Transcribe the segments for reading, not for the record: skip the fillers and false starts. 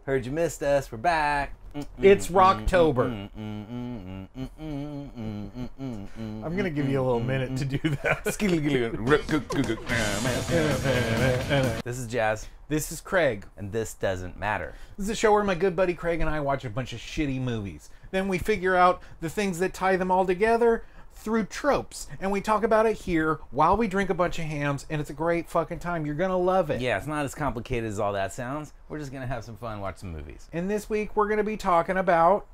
Heard you missed us. We're back. It's Rocktober. I'm going to give you a little minute to do that. This is Jazz. This is Craig. And this doesn't matter. This is a show where my good buddy Craig and I watch a bunch of shitty movies. Then we figure out the things that tie them all together through tropes. And we talk about it here while we drink a bunch of hams, and it's a great fucking time. You're going to love it. Yeah, it's not as complicated as all that sounds. We're just going to have some fun, watch some movies. And this week we're going to be talking about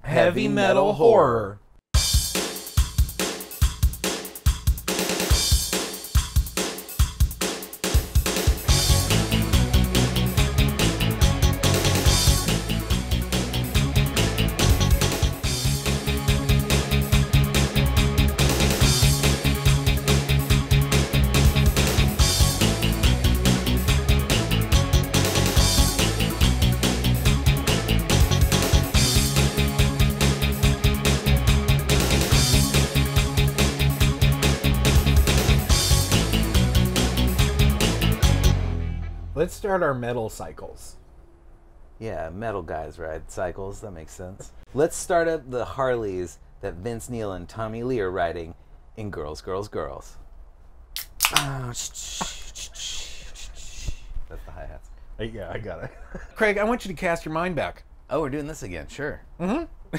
heavy metal horror. Let's start our metal cycles. Yeah, metal guys ride cycles. That makes sense. Let's start up the Harleys that Vince Neil and Tommy Lee are riding in Girls, Girls, Girls. That's the hi-hats. Yeah, I got it. Craig, I want you to cast your mind back. Oh, we're doing this again. Sure. Mm-hmm.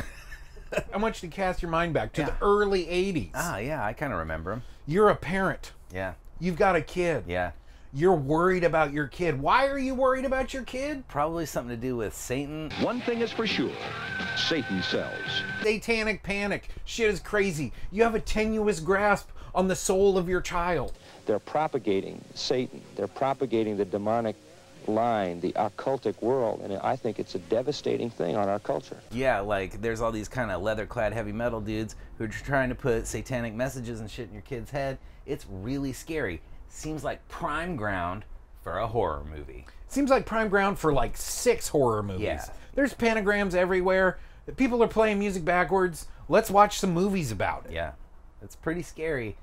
I want you to cast your mind back to the early 80s. Ah, yeah, I kind of remember them. You're a parent. Yeah. You've got a kid. Yeah. You're worried about your kid. Why are you worried about your kid? Probably something to do with Satan. One thing is for sure, Satan sells. Satanic panic. Shit is crazy. You have a tenuous grasp on the soul of your child. They're propagating Satan. They're propagating the demonic line, the occultic world, and I think it's a devastating thing on our culture. Yeah, like there's all these kind of leather-clad heavy metal dudes who are trying to put satanic messages and shit in your kid's head. It's really scary. Seems like prime ground for a horror movie. Seems like prime ground for like 6 horror movies. Yeah. There's pentagrams everywhere. People are playing music backwards. Let's watch some movies about it. Yeah. It's pretty scary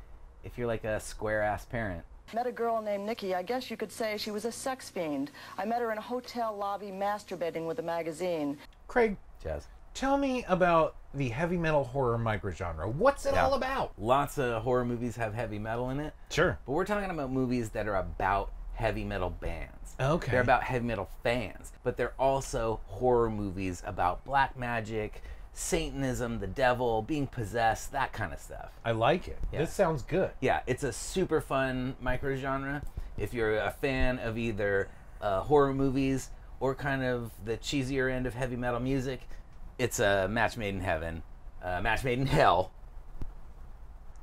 if you're like a square-ass parent. Met a girl named Nikki. I guess you could say she was a sex fiend. I met her in a hotel lobby masturbating with a magazine. Craig, Jazz, tell me about the heavy metal horror microgenre. What's it all about? Lots of horror movies have heavy metal in it. Sure. But we're talking about movies that are about heavy metal bands. Okay. They're about heavy metal fans. But they're also horror movies about black magic, Satanism, the devil, being possessed, that kind of stuff. I like it. Yeah. This sounds good. Yeah, it's a super fun microgenre. If you're a fan of either horror movies or kind of the cheesier end of heavy metal music, it's a match made in heaven, match made in hell.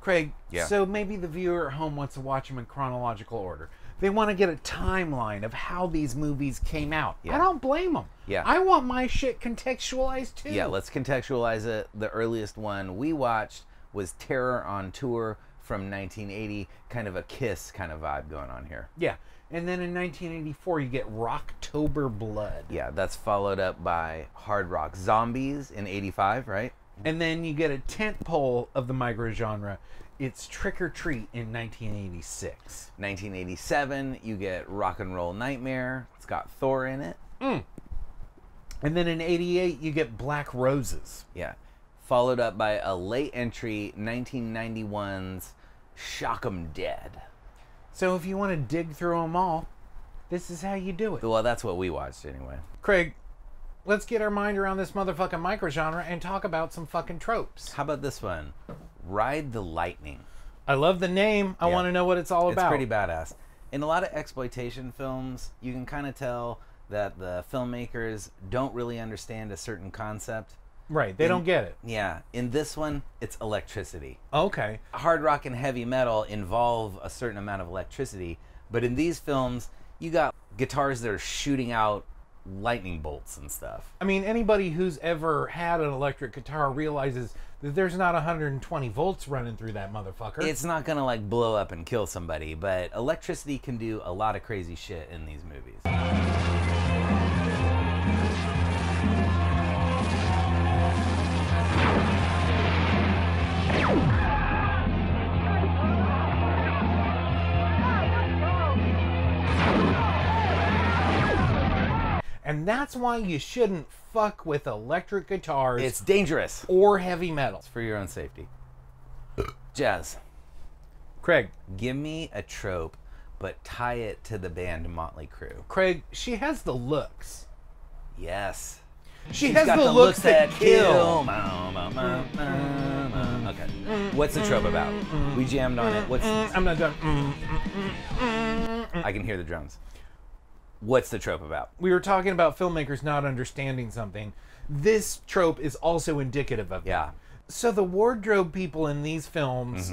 Craig, Yeah. so maybe the viewer at home wants to watch them in chronological order. They want to get a timeline of how these movies came out. Yeah. I don't blame them. Yeah. I want my shit contextualized too. Yeah, let's contextualize it. The earliest one we watched was Terror on Tour from 1980. Kind of a Kiss kind of vibe going on here. Yeah. And then in 1984, you get Rocktober Blood. Yeah, that's followed up by Hard Rock Zombies in 85, right? And then you get a tentpole of the microgenre. It's Trick or Treat in 1986. 1987, you get Rock and Roll Nightmare. It's got Thor in it. And then in 88, you get Black Roses. Yeah. Followed up by a late entry, 1991's Shock 'em Dead. So if you want to dig through them all, this is how you do it. Well, that's what we watched anyway. Craig, let's get our mind around this motherfucking microgenre and talk about some fucking tropes. How about this one? Ride the Lightning. I love the name. I Yeah. want to know what it's all about. It's pretty badass. In a lot of exploitation films, you can kind of tell that the filmmakers don't really understand a certain concept. Right, they don't get it. Yeah. In this one, it's electricity. Okay. Hard rock and heavy metal involve a certain amount of electricity, but in these films, you got guitars that are shooting out lightning bolts and stuff. I mean, anybody who's ever had an electric guitar realizes that there's not 120 volts running through that motherfucker. It's not gonna like blow up and kill somebody, but electricity can do a lot of crazy shit in these movies. And that's why you shouldn't fuck with electric guitars It's dangerous. or heavy metal. For your own safety. Jazz, Craig, give me a trope, but tie it to the band Motley Crue. Craig, she has the looks. Yes. She She's has got the looks that kill. Okay. What's the trope about? We jammed on it. What's? I'm not done. I can hear the drums. What's the trope about? We were talking about filmmakers not understanding something. This trope is also indicative of Yeah. that. So the wardrobe people in these films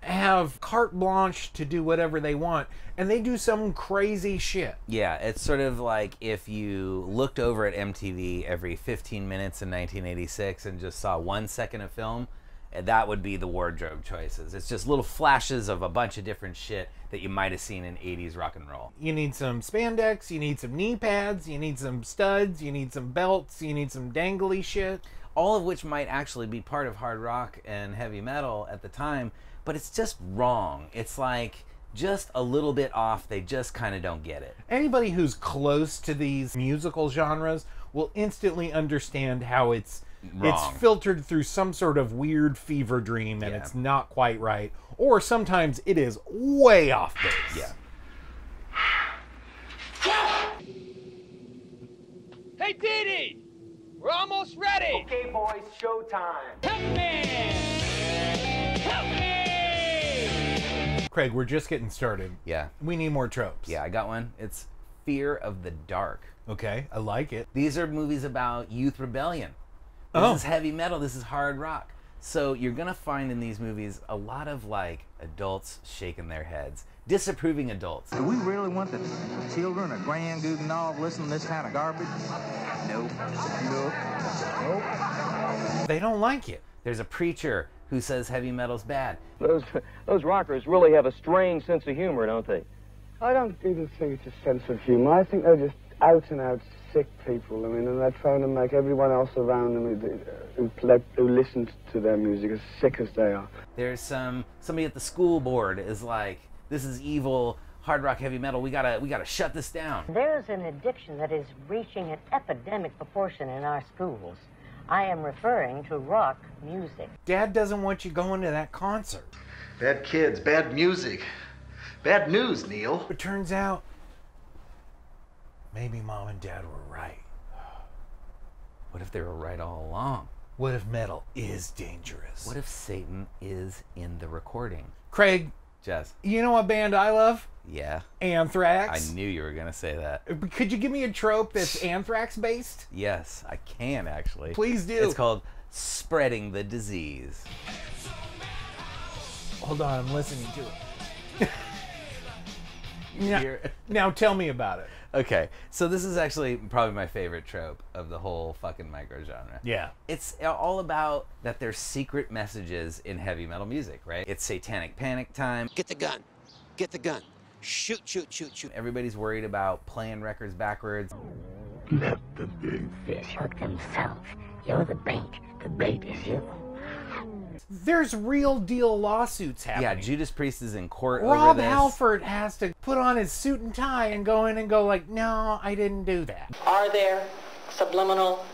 have carte blanche to do whatever they want, and they do some crazy shit. Yeah, it's sort of like if you looked over at MTV every 15 minutes in 1986 and just saw 1 second of film, that would be the wardrobe choices. It's just little flashes of a bunch of different shit that you might have seen in 80s rock and roll. You need some spandex, you need some knee pads, you need some studs, you need some belts, you need some dangly shit. All of which might actually be part of hard rock and heavy metal at the time, but it's just wrong. It's like just a little bit off. They just kind of don't get it. Anybody who's close to these musical genres will instantly understand how it's Wrong. filtered through some sort of weird fever dream and Yeah. it's not quite right. Or sometimes it is way off base. Yeah. Hey, Didi! We're almost ready! Okay, boys, showtime. Help me! Help me! Craig, we're just getting started. Yeah. We need more tropes. Yeah, I got one. It's Fear of the Dark. Okay, I like it. These are movies about youth rebellion. This Oh. is heavy metal. This is hard rock. So you're going to find in these movies a lot of like adults shaking their heads. Disapproving adults. Do we really want the children of Grand Gugnov listening to this kind of garbage? Nope. Nope. They don't like it. There's a preacher who says heavy metal's bad. Those rockers really have a strange sense of humor, don't they? I don't even think it's a sense of humour. I think they're just out and out sick people. I mean, and they're trying to make everyone else around them who listens to their music as sick as they are. There's somebody at the school board is like, this is evil hard rock heavy metal. We gotta shut this down. There's an addiction that is reaching an epidemic proportion in our schools. I am referring to rock music. Dad doesn't want you going to that concert. Bad kids, bad music. Bad news, Neil. It turns out, maybe Mom and Dad were right. What if they were right all along? What if metal is dangerous? What if Satan is in the recording? Craig, Jess. you know what band I love? Yeah. Anthrax. I knew you were gonna say that. Could you give me a trope that's Anthrax based? Yes, I can actually. Please do. It's called Spreading the Disease. Hold on, I'm listening to it. Now tell me about it. Okay, so this is actually probably my favorite trope of the whole fucking microgenre. Yeah. It's all about that there's secret messages in heavy metal music, right? It's satanic panic time. Get the gun. Get the gun. Shoot, shoot, shoot, shoot. Everybody's worried about playing records backwards. Let the big fish hook themselves. You're the bait. The bait is you. There's real deal lawsuits happening. Yeah, Judas Priest is in court over Rob this. Halford has to put on his suit and tie and go in and go like, no, I didn't do that. Are there subliminal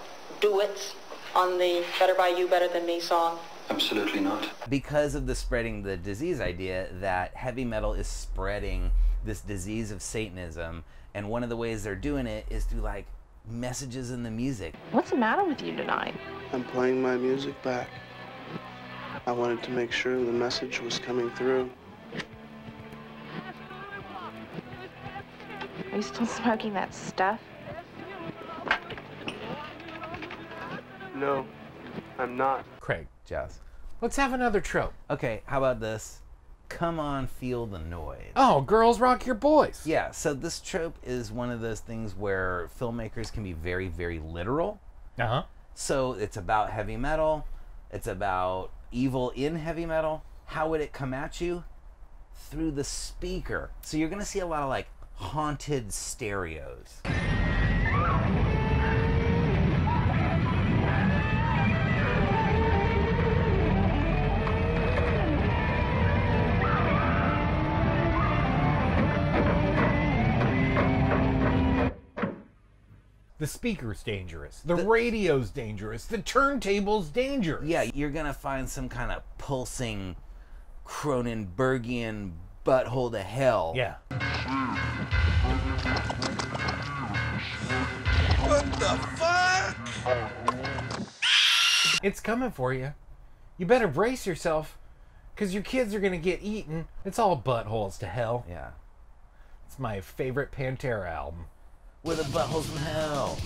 duets on the Better By You, Better Than Me song? Absolutely not. Because of the spreading the disease idea that heavy metal is spreading this disease of Satanism, and one of the ways they're doing it is through like messages in the music. What's the matter with you tonight? I'm playing my music back. I wanted to make sure the message was coming through. Are you still smoking that stuff? No, I'm not. Craig, Jazz. let's have another trope. Okay, how about this? Come on, feel the noise. Oh, girls rock your boys. Yeah, so this trope is one of those things where filmmakers can be very, very literal. Uh-huh. So it's about heavy metal. It's about evil in heavy metal. How would it come at you? Through the speaker. So you're going to see a lot of like haunted stereos. The speaker's dangerous. The radio's dangerous. The turntable's dangerous. Yeah, you're gonna find some kind of pulsing Cronenbergian butthole to hell. Yeah. What the fuck? It's coming for you. You better brace yourself, because your kids are gonna get eaten. It's all buttholes to hell. Yeah. It's my favorite Pantera album. With the buttholes from hell.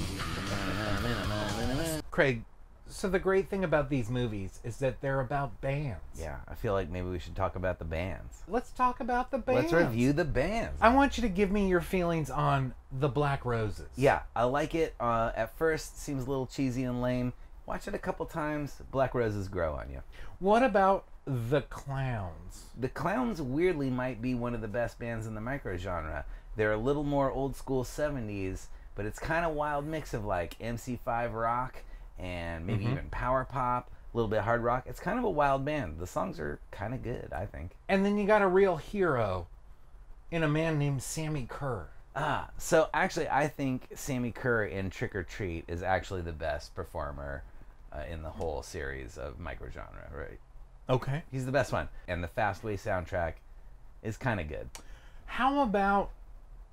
Craig, so the great thing about these movies is that they're about bands. Yeah, I feel like maybe we should talk about the bands. Let's talk about the bands. Let's review the bands. I want you to give me your feelings on the Black Roses. Yeah, I like it. At first, seems a little cheesy and lame. Watch it a couple times, Black Roses grow on you. What about the Clowns? The Clowns, weirdly, might be one of the best bands in the microgenre. They're a little more old school 70s, but it's kind of wild mix of like MC5 rock and maybe even power pop, a little bit hard rock. It's kind of a wild band. The songs are kind of good, I think. And then you got a real hero in a man named Sammy Kerr. So actually I think Sammy Kerr in Trick or Treat is actually the best performer in the whole series of microgenre, right? Okay. He's the best one. And the Fastway soundtrack is kind of good. How about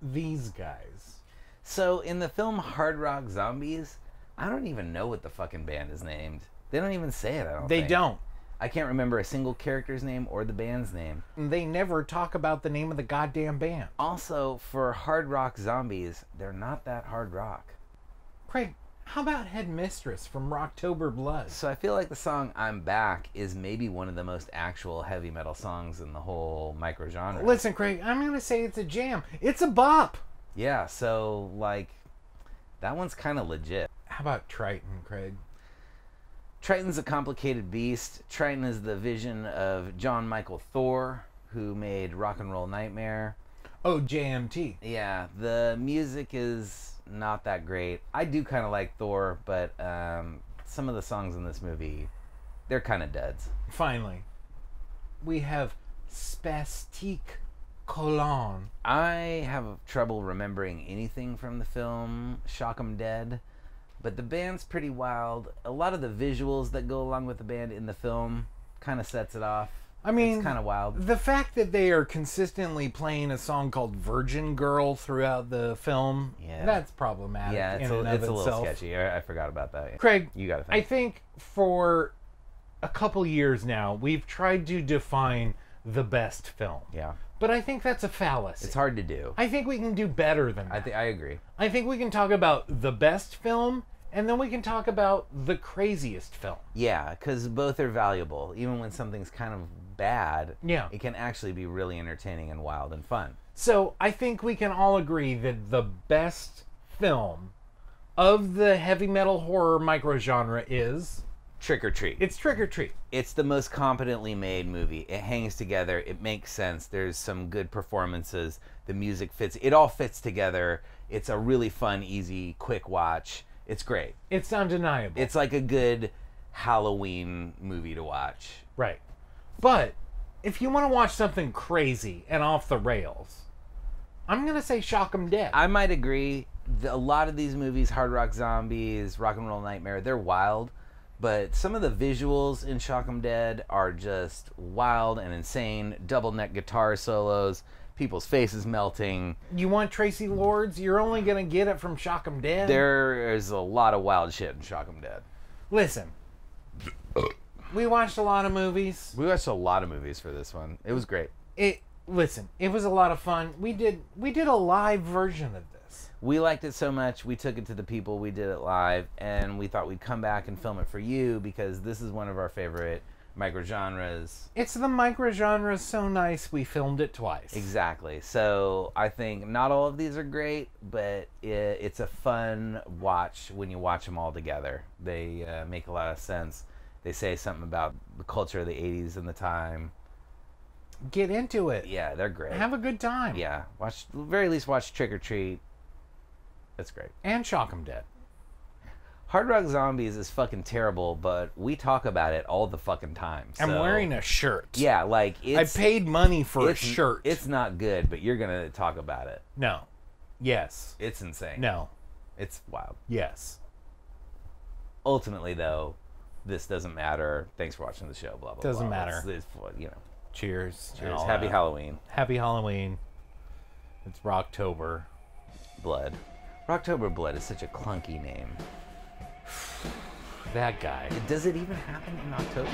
these guys? So in the film Hard Rock Zombies, I don't even know what the fucking band is named. They don't even say it, I don't think. They don't. I can't remember a single character's name or the band's name. They never talk about the name of the goddamn band. Also, for Hard Rock Zombies, they're not that hard rock. Craig, how about Headmistress from Rocktober Blood? So I feel like the song I'm Back is maybe one of the most actual heavy metal songs in the whole microgenre. Listen, Craig, I'm going to say it's a jam. It's a bop. Yeah, so, like, that one's kind of legit. How about Triton, Craig? Triton's a complicated beast. Triton is the vision of John Michael Thor, who made Rock and Roll Nightmare. Oh, JMT. Yeah, the music is not that great. I do kind of like Thor, but some of the songs in this movie, they're kind of duds. Finally, we have Spastique Colon. I have trouble remembering anything from the film Shock 'em Dead, but the band's pretty wild. A lot of the visuals that go along with the band in the film kind of sets it off. I mean, it's kind of wild. The fact that they are consistently playing a song called Virgin Girl throughout the film, that's problematic. Yeah, it's a little sketchy. I forgot about that. Craig, you got to think. I think for a couple years now, we've tried to define the best film. Yeah. But I think that's a fallacy. It's hard to do. I think we can do better than that. I agree. I think we can talk about the best film, and then we can talk about the craziest film. Yeah, because both are valuable. Even when something's kind of bad, it can actually be really entertaining and wild and fun. So I think we can all agree that the best film of the heavy metal horror microgenre is Trick or Treat. It's Trick or Treat. It's the most competently made movie. It hangs together. It makes sense. There's some good performances. The music fits. It all fits together. It's a really fun, easy, quick watch. It's great. It's undeniable. It's like a good Halloween movie to watch. Right. But if you want to watch something crazy and off the rails, I'm going to say Shock 'em Dead. I might agree. A lot of these movies, Hard Rock Zombies, Rock and Roll Nightmare, they're wild. But some of the visuals in Shock 'em Dead are just wild and insane. Double neck guitar solos, people's faces melting. You want Tracy Lords? You're only going to get it from Shock 'em Dead? There is a lot of wild shit in Shock 'em Dead. Listen, we watched a lot of movies. We watched a lot of movies for this one. It was great. Listen, it was a lot of fun. We did a live version of this. We liked it so much, we took it to the people, we did it live, and we thought we'd come back and film it for you because this is one of our favorite microgenres. It's the microgenre so nice we filmed it twice. Exactly. So I think not all of these are great, but it's a fun watch when you watch them all together. They make a lot of sense. They say something about the culture of the 80s and the time. Get into it. Yeah, they're great. Have a good time. Yeah. At the very least watch Trick or Treat. That's great. And Shock 'em Dead. Hard Rock Zombies is fucking terrible, but we talk about it all the fucking time. So, I'm wearing a shirt. Yeah, like I paid money for a shirt. It's not good, but you're gonna talk about it. No. Yes. It's insane. No. It's wild. Yes. Ultimately, though, this doesn't matter. Thanks for watching the show. Blah blah. Doesn't blah. matter. It's, you know. Cheers. Cheers. Happy Halloween. Happy Halloween. It's Rocktober Blood. Rocktober Blood is such a clunky name. That guy. Does it even happen in October?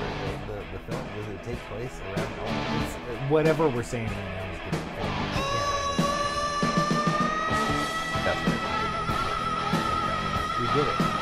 The film, does it take place around Halloween? Whatever we're saying right now is good. That's right. We did it.